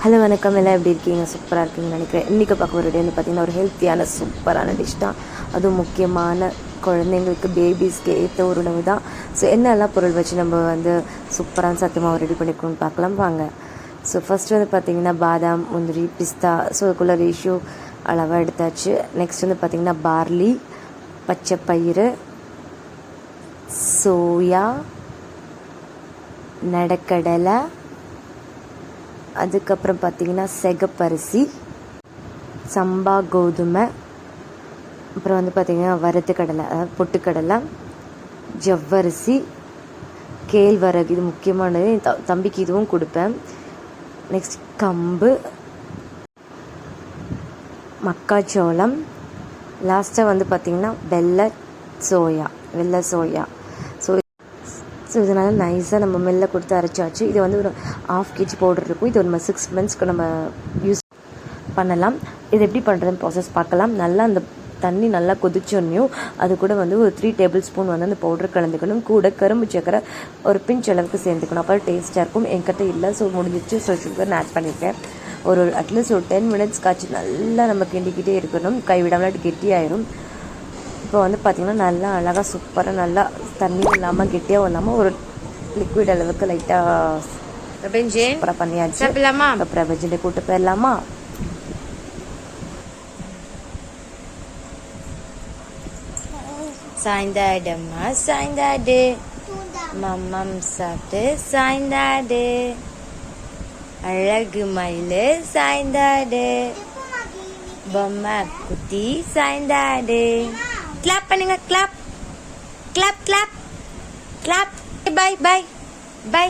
Hello வணக்கம், எல்லாம் எப்படி இருக்கீங்க? சூப்பராக இருக்கீங்கன்னு நினைக்கிறேன். இன்றைக்கி பார்க்க ஒரு வீடியோ வந்து பார்த்திங்கன்னா ஒரு ஹெல்த்தியான சூப்பரான டிஷ் தான். அதுவும் முக்கியமான குழந்தைங்களுக்கு பேபிஸ்க்கு ஏற்ற ஒரு உணவு தான். ஸோ என்னெல்லாம் பொருள் வச்சு நம்ம வந்து சூப்பரான சத்துமாவை ரெடி பண்ணிக்கணும்னு பார்க்கலாம் வாங்க. ஸோ ஃபஸ்ட்டு வந்து பார்த்திங்கன்னா பாதாம், முந்திரி, பிஸ்தா, ஸோ அதுக்குள்ள ரேஷியோ அளவாக எடுத்தாச்சு. நெக்ஸ்ட் வந்து பார்த்திங்கன்னா பார்லி, பச்சை பயிறு, சோயா, நடக்கடலை, அதுக்கப்புறம் பார்த்திங்கன்னா செகப்பரிசி, சம்பா கோதுமை, அப்புறம் வந்து பார்த்திங்கன்னா வறுத்து கடலை, அதாவது பொட்டுக்கடலை, ஜவ்வரிசி, கேழ்வரகு, இது முக்கியமானது. தம்பிக்கு இதுவும் கொடுப்பேன். நெக்ஸ்ட் கம்பு, மக்காச்சோளம், லாஸ்ட்டாக வந்து பார்த்திங்கன்னா வெள்ளை சோயா. ஸோ இதனால் நைஸாக நம்ம மெல்ல கொடுத்து அரைச்சாச்சு. இது வந்து ஒரு 1/2 kg பவுடர் இருக்கும். இது ஒரு 6 monthsக்கு நம்ம யூஸ் பண்ணலாம். இது எப்படி பண்ணுறதுன்னு ப்ராசஸ் பார்க்கலாம். நல்லா அந்த தண்ணி நல்லா கொதிச்சோன்னையும் அது கூட வந்து ஒரு 3 tablespoon வந்து அந்த பவுடர் கலந்துக்கணும். கூட கரும்பு சக்கரை ஒரு பிஞ்ச் அளவுக்கு சேர்ந்துக்கணும். அப்போ டேஸ்ட்டாக இருக்கும். என்கிட்ட இல்லை, ஸோ முடிஞ்சிச்சு. ஸோ சுகர் ஆட் பண்ணியிருக்கேன். ஒரு அட்லீஸ்ட் ஒரு 10 minutes காய்ச்சி நல்லா நம்ம கிண்டிக்கிட்டே இருக்கணும். கைவிடாமல் கெட்டியாயிரும். இப்போ வந்து பார்த்திங்கன்னா நல்லா அழகாக சூப்பராக நல்லா தண்ணி இல்லாமல் கெட்டியாகவும் இல்லாமல் ஒரு லிக்விட் அளவுக்கு லைட்டாக சூப்பராக பண்ணியாச்சு. இப்போ பிரபஞ்சனை கூட்டு போயிடலாமா? சாய்ந்தாடம்மா சாய்ந்தாடு, மம்மம் சாப்பிட்டு சாய்ந்தாடு, அழகு மயிலு சாய்ந்தாடு, பொம்மை குட்டி சாய்ந்தாடு. கிளாப் பண்ணுங்க, clap clap clap clap. Bye bye bye.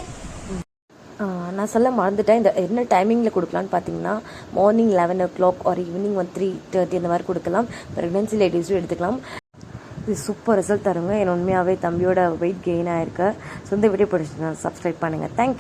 நான் சொல்ல மறந்துட்டேன். இந்த என்ன டைமிங்கில் கொடுக்கலான்னு பார்த்தீங்கன்னா மார்னிங் 11 o'clock ஒரு ஈவினிங் 3:30 அந்த மாதிரி கொடுக்கலாம். ப்ரெக்னென்சி லேடிஸும் எடுத்துக்கலாம். இது சூப்பர் ரிசல்ட் தருங்க. என் உண்மையாகவே தம்பியோட வெயிட் கெயின் ஆகிருக்கு. ஸோ இந்த வீடியோ பிடிச்சிருந்தா சப்ஸ்கிரைப் பண்ணுங்கள். தேங்க்யூ.